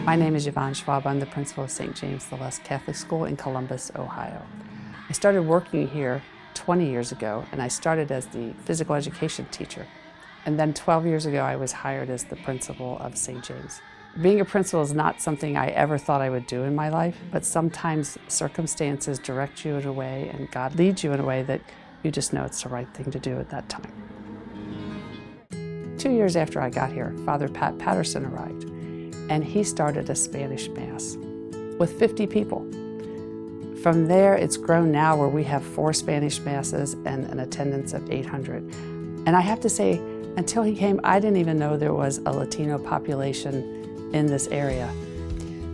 My name is Yvonne Schwab. I'm the principal of St. James the Less Catholic School in Columbus, Ohio. I started working here 20 years ago, and I started as the physical education teacher. And then 12 years ago, I was hired as the principal of St. James. Being a principal is not something I ever thought I would do in my life, but sometimes circumstances direct you in a way, and God leads you in a way that you just know it's the right thing to do at that time. 2 years after I got here, Father Pat Patterson arrived, and he started a Spanish Mass with 50 people. From there, it's grown now where we have 4 Spanish Masses and an attendance of 800. And I have to say, until he came, I didn't even know there was a Latino population in this area.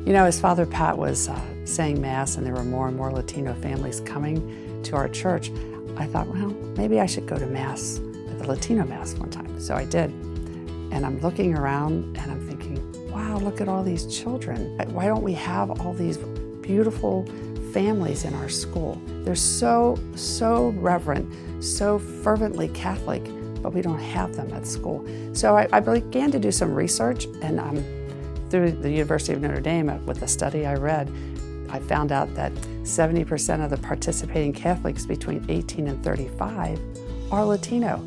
You know, as Father Pat was saying Mass and there were more and more Latino families coming to our church, I thought, well, maybe I should go to Mass, at the Latino Mass one time. So I did. And I'm looking around and I'm thinking, wow, look at all these children. Why don't we have all these beautiful families in our school? They're so reverent, so fervently Catholic, but we don't have them at school. So I began to do some research, and through the University of Notre Dame, with the study I read, I found out that 70% of the participating Catholics between 18 and 35 are Latino,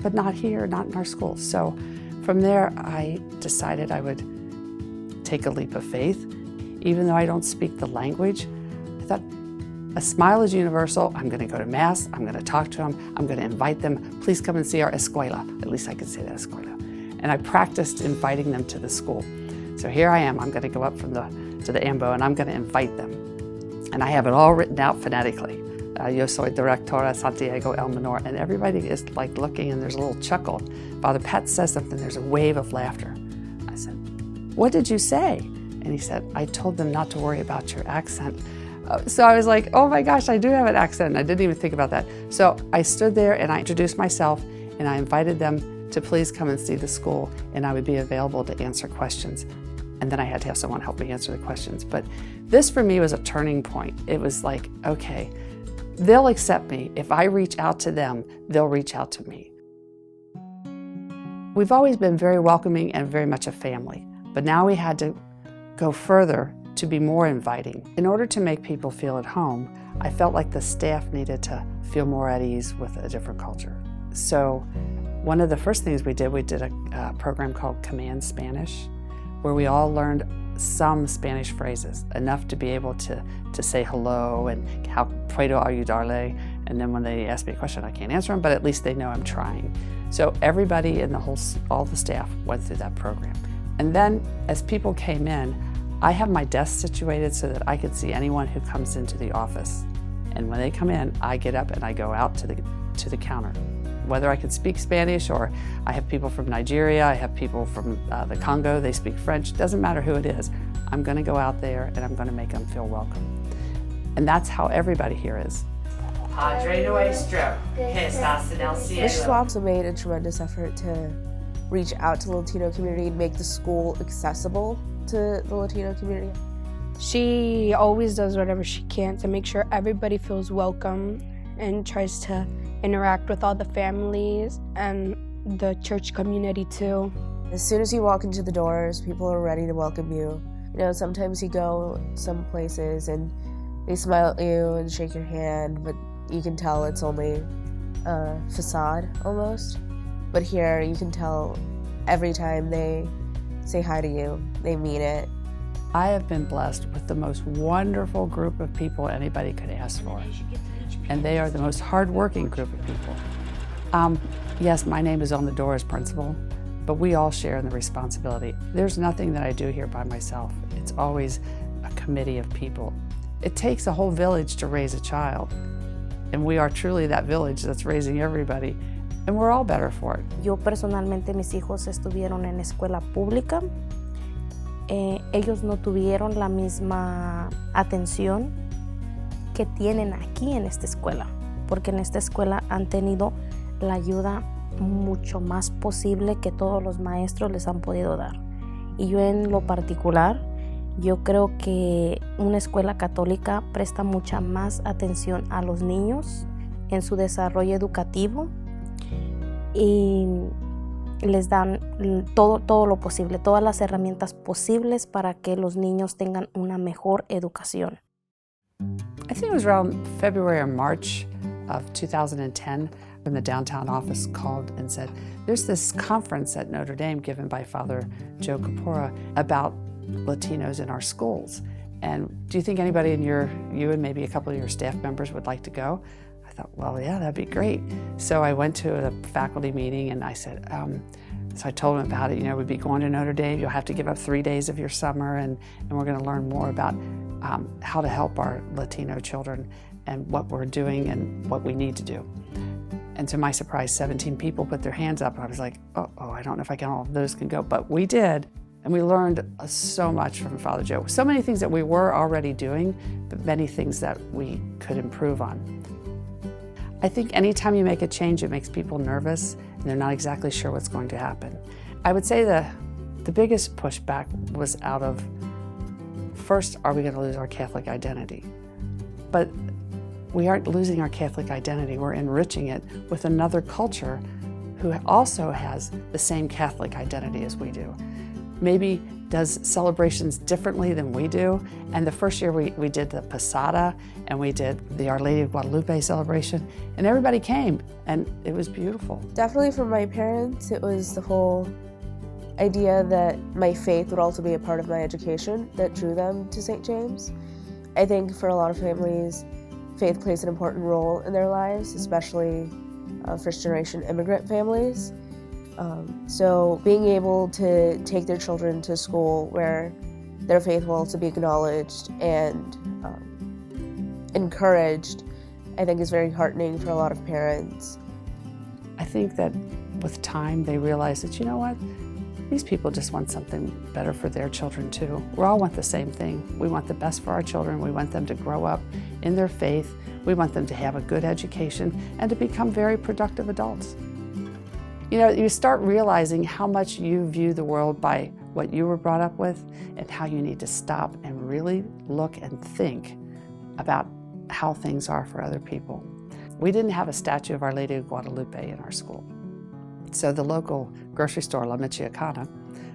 but not here, not in our school. So from there, I decided I would take a leap of faith. Even though I don't speak the language, I thought, a smile is universal. I'm going to go to Mass. I'm going to talk to them. I'm going to invite them. Please come and see our escuela. At least I could say that, escuela. And I practiced inviting them to the school. So here I am. I'm going to go up to the AMBO, and I'm going to invite them. And I have it all written out phonetically. Yo soy directora Santiago El Menor. And everybody is like looking, and there's a little chuckle. Father Pat says something. There's a wave of laughter. I said, "What did you say?" And he said, "I told them not to worry about your accent." So I was like, oh my gosh, I do have an accent. I didn't even think about that. So I stood there and I introduced myself, and I invited them to please come and see the school, and I would be available to answer questions. And then I had to have someone help me answer the questions. But this for me was a turning point. It was like, okay, they'll accept me. If I reach out to them, they'll reach out to me. We've always been very welcoming and very much a family, but now we had to go further to be more inviting. In order to make people feel at home, I felt like the staff needed to feel more at ease with a different culture. So one of the first things we did a program called Command Spanish, where we all learned some Spanish phrases, enough to be able to say hello and how puedo ayudarle. And then when they ask me a question, I can't answer them, but at least they know I'm trying. So everybody in all the staff went through that program. And then as people came in, I have my desk situated so that I could see anyone who comes into the office. And when they come in, I get up and I go out to the counter. Whether I can speak Spanish, or I have people from Nigeria, I have people from the Congo, they speak French, doesn't matter who it is. I'm going to go out there and I'm going to make them feel welcome. And that's how everybody here is. Padre nuestro, que estás en el cielo. Ms. Schwab's made a tremendous effort to reach out to the Latino community and make the school accessible to the Latino community. She always does whatever she can to make sure everybody feels welcome, and tries to interact with all the families and the church community too. As soon as you walk into the doors, people are ready to welcome you. You know, sometimes you go some places and they smile at you and shake your hand, but you can tell it's only a facade almost. But here you can tell every time they say hi to you, they mean it. I have been blessed with the most wonderful group of people anybody could ask for. And they are the most hardworking group of people. Yes, my name is on the door as principal, but we all share in the responsibility. There's nothing that I do here by myself. It's always a committee of people. It takes a whole village to raise a child. And we are truly that village that's raising everybody. And we're all better for it. Yo personalmente, mis hijos estuvieron en escuela pública. Ellos no tuvieron la misma atención que tienen aquí en esta escuela, porque en esta escuela han tenido la ayuda mucho más posible que todos los maestros les han podido dar. Y yo en lo particular, yo creo que una escuela católica presta mucha más atención a los niños en su desarrollo educativo y les dan todo lo posible, todas las herramientas posibles para que los niños tengan una mejor educación. I think it was around February or March of 2010 when the downtown office called and said, there's this conference at Notre Dame given by Father Joe Capora about Latinos in our schools. And do you think anybody in you and maybe a couple of your staff members would like to go? I thought, well, yeah, that'd be great. So I went to a faculty meeting and I said, so I told them about it, we'd be going to Notre Dame, you'll have to give up 3 days of your summer and we're gonna learn more about how to help our Latino children and what we're doing and what we need to do. And to my surprise, 17 people put their hands up and I was like, oh, I don't know if all of those can go, but we did. And we learned so much from Father Joe. So many things that we were already doing, but many things that we could improve on. I think anytime you make a change, it makes people nervous and they're not exactly sure what's going to happen. I would say the biggest pushback was out of, first, are we going to lose our Catholic identity? But we aren't losing our Catholic identity, we're enriching it with another culture who also has the same Catholic identity as we do. Maybe does celebrations differently than we do. And the first year we did the Posada and we did the Our Lady of Guadalupe celebration and everybody came and it was beautiful. Definitely for my parents, it was the whole idea that my faith would also be a part of my education that drew them to St. James. I think for a lot of families, faith plays an important role in their lives, especially first-generation immigrant families. So being able to take their children to school where their faith will also be acknowledged and encouraged, I think is very heartening for a lot of parents. I think that with time they realize that, these people just want something better for their children too. We all want the same thing. We want the best for our children. We want them to grow up in their faith. We want them to have a good education and to become very productive adults. You start realizing how much you view the world by what you were brought up with and how you need to stop and really look and think about how things are for other people. We didn't have a statue of Our Lady of Guadalupe in our school. So the local grocery store, La Michoacana,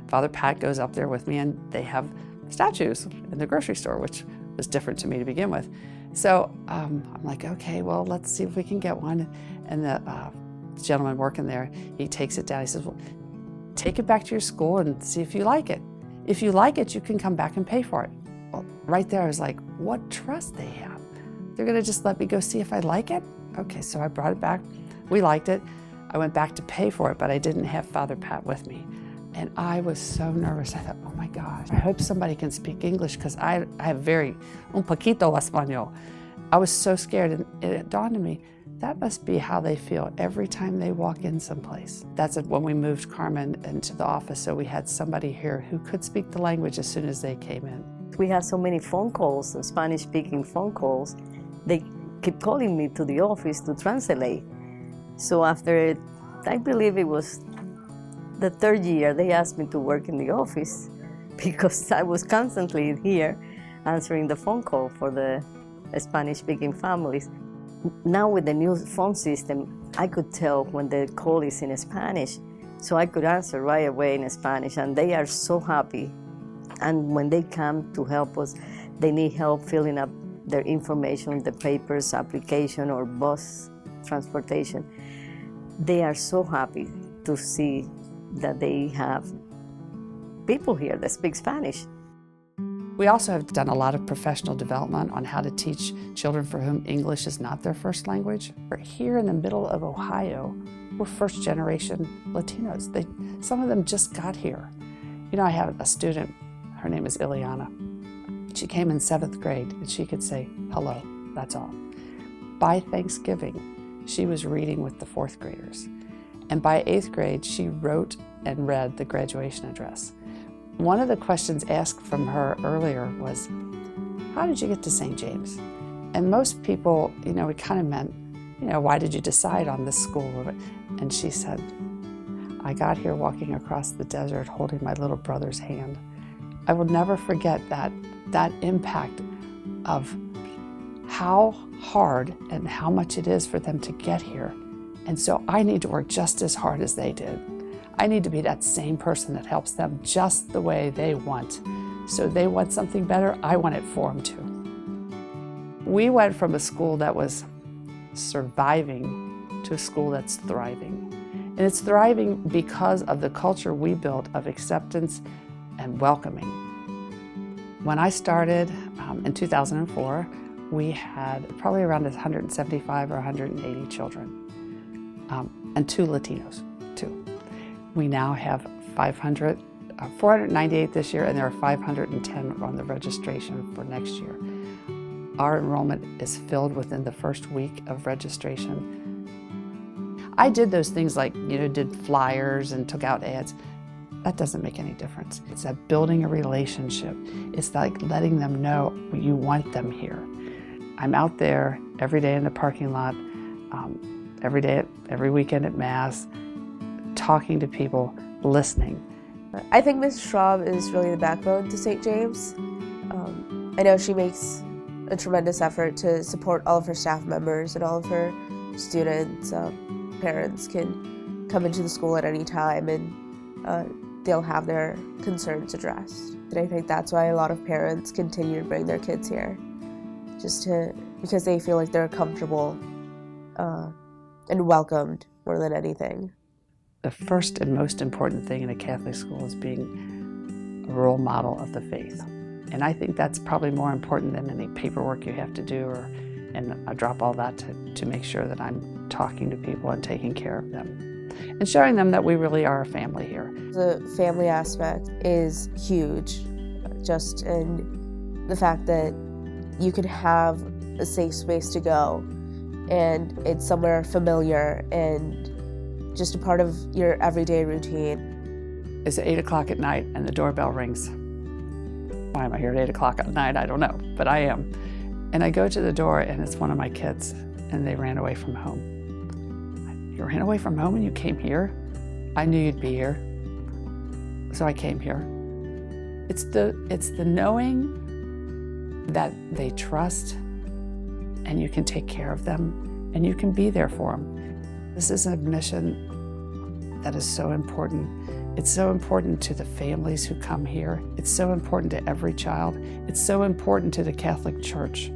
Father Pat goes up there with me and they have statues in the grocery store, which was different to me to begin with. So I'm like, okay, well, let's see if we can get one. And the gentleman working there, he takes it down. He says, well, take it back to your school and see if you like it. If you like it, you can come back and pay for it. Well, right there, I was like, what trust they have. They're gonna just let me go see if I like it? Okay, so I brought it back. We liked it. I went back to pay for it, but I didn't have Father Pat with me. And I was so nervous. I thought, oh my gosh, I hope somebody can speak English because I have un poquito español. I was so scared and it dawned on me, that must be how they feel every time they walk in someplace. That's when we moved Carmen into the office, so we had somebody here who could speak the language as soon as they came in. We had so many phone calls, Spanish-speaking phone calls. They kept calling me to the office to translate. So after, I believe it was the third year, they asked me to work in the office because I was constantly here answering the phone call for the Spanish-speaking families. Now with the new phone system, I could tell when the call is in Spanish, so I could answer right away in Spanish, and they are so happy. And when they come to help us, they need help filling up their information, the papers, application, or bus transportation. They are so happy to see that they have people here that speak Spanish. We also have done a lot of professional development on how to teach children for whom English is not their first language. We're here in the middle of Ohio. We're first-generation Latinos. Some of them just got here. I have a student, her name is Ileana. She came in 7th grade and she could say, hello, that's all. By Thanksgiving, she was reading with the 4th graders. And by 8th grade, she wrote and read the graduation address. One of the questions asked from her earlier was, how did you get to St. James? And most people, it kind of meant, why did you decide on this school? And she said, I got here walking across the desert holding my little brother's hand. I will never forget that impact of how hard and how much it is for them to get here. And so I need to work just as hard as they did. I need to be that same person that helps them just the way they want. So they want something better, I want it for them too. We went from a school that was surviving to a school that's thriving. And it's thriving because of the culture we built of acceptance and welcoming. When I started in 2004, we had probably around 175 or 180 children, and 2 Latinos, too. We now have 498 this year, and there are 510 on the registration for next year. Our enrollment is filled within the first week of registration. I did those things like, did flyers and took out ads. That doesn't make any difference. It's that building a relationship. It's like letting them know you want them here. I'm out there every day in the parking lot, every weekend at Mass, talking to people, listening. I think Ms. Schwab is really the backbone to St. James. I know she makes a tremendous effort to support all of her staff members and all of her students. Parents can come into the school at any time and they'll have their concerns addressed. And I think that's why a lot of parents continue to bring their kids here, because they feel like they're comfortable and welcomed more than anything. The first and most important thing in a Catholic school is being a role model of the faith. And I think that's probably more important than any paperwork you have to do, and I drop all that to make sure that I'm talking to people and taking care of them and showing them that we really are a family here. The family aspect is huge, just in the fact that you can have a safe space to go and it's somewhere familiar and just a part of your everyday routine. It's 8 o'clock at night and the doorbell rings. Why am I here at 8 o'clock at night? I don't know, but I am. And I go to the door and it's one of my kids and they ran away from home. You ran away from home and you came here? I knew you'd be here, so I came here. It's the knowing that they trust and you can take care of them and you can be there for them. This is a mission that is so important. It's so important to the families who come here. It's so important to every child. It's so important to the Catholic Church.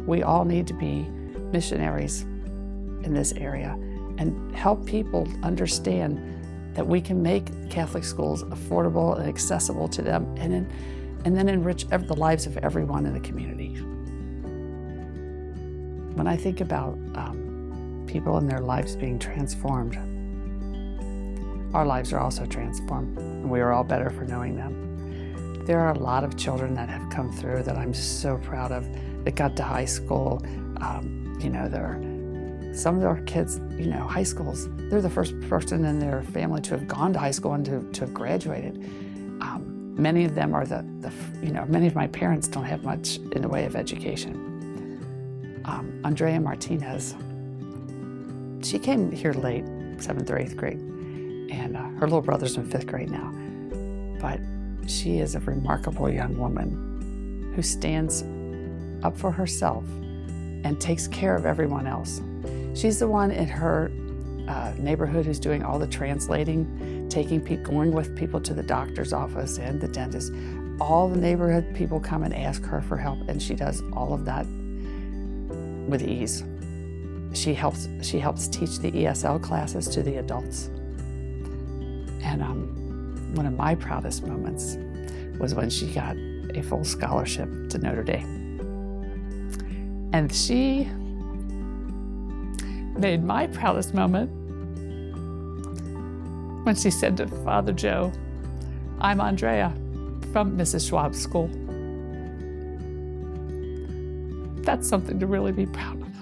We all need to be missionaries in this area and help people understand that we can make Catholic schools affordable and accessible to them and then enrich the lives of everyone in the community. When I think about people and their lives being transformed, our lives are also transformed, and we are all better for knowing them. There are a lot of children that have come through that I'm so proud of that got to high school. Some of our kids, high schools, they're the first person in their family to have gone to high school and to have graduated. Many of them are many of my parents don't have much in the way of education. Andrea Martinez, she came here late, 7th or 8th grade, and her little brother's in 5th grade now. But she is a remarkable young woman who stands up for herself and takes care of everyone else. She's the one in her neighborhood who's doing all the translating, going with people to the doctor's office and the dentist. All the neighborhood people come and ask her for help, and she does all of that with ease. She helps teach the ESL classes to the adults. And one of my proudest moments was when she got a full scholarship to Notre Dame. And she made my proudest moment when she said to Father Joe, "I'm Andrea from Mrs. Schwab's school." That's something to really be proud of.